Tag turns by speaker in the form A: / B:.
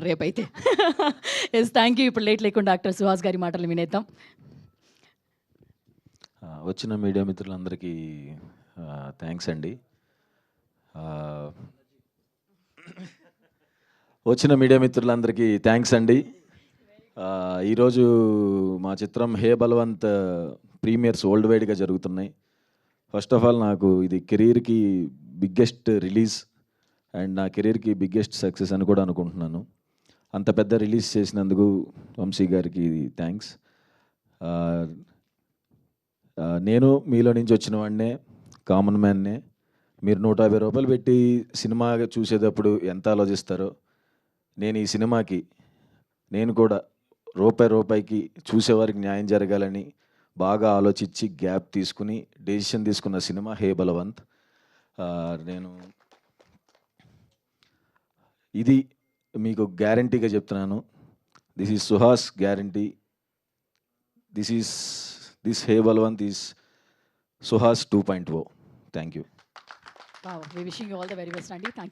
A: రేపైతే. Yes, thank you. ఇప్పుడు late లేకుండా డాక్టర్ సుహాస్ గారి మాటలు వినేద్దాం.
B: వచ్చిన మీడియా మిత్రులందరికీ థ్యాంక్స్ అండి. వచ్చిన మీడియా మిత్రులందరికీ థ్యాంక్స్ అండి. ఈరోజు మా చిత్రం హే బలవంత్ ప్రీమియర్స్ వరల్డ్ వైడ్గా జరుగుతున్నాయి. ఫస్ట్ ఆఫ్ ఆల్ నాకు ఇది కెరీర్కి బిగ్గెస్ట్ రిలీజ్ అండ్ నా కెరీర్కి బిగ్గెస్ట్ సక్సెస్ అని కూడా అనుకుంటున్నాను. అంత పెద్ద రిలీజ్ చేసినందుకు వంశీ గారికి థ్యాంక్స్. నేను మీలో నుంచి వచ్చిన వాడినే, కామన్ మ్యాన్నే. మీరు 150 రూపాయలు పెట్టి సినిమా చూసేటప్పుడు ఎంత ఆలోచిస్తారో, నేను ఈ సినిమాకి నేను కూడా రూపాయికి చూసేవారికి న్యాయం జరగాలని బాగా ఆలోచించి గ్యాప్ తీసుకుని డెసిషన్ తీసుకున్న సినిమా హే బలవంత్. నేను ఇది మీకు గ్యారంటీగా చెప్తున్నాను. This is Suhas guarantee. This hey Balwant is Suhas 2.0. Thank you.
A: Wow, we wishing you all the very best అండి. థ్యాంక్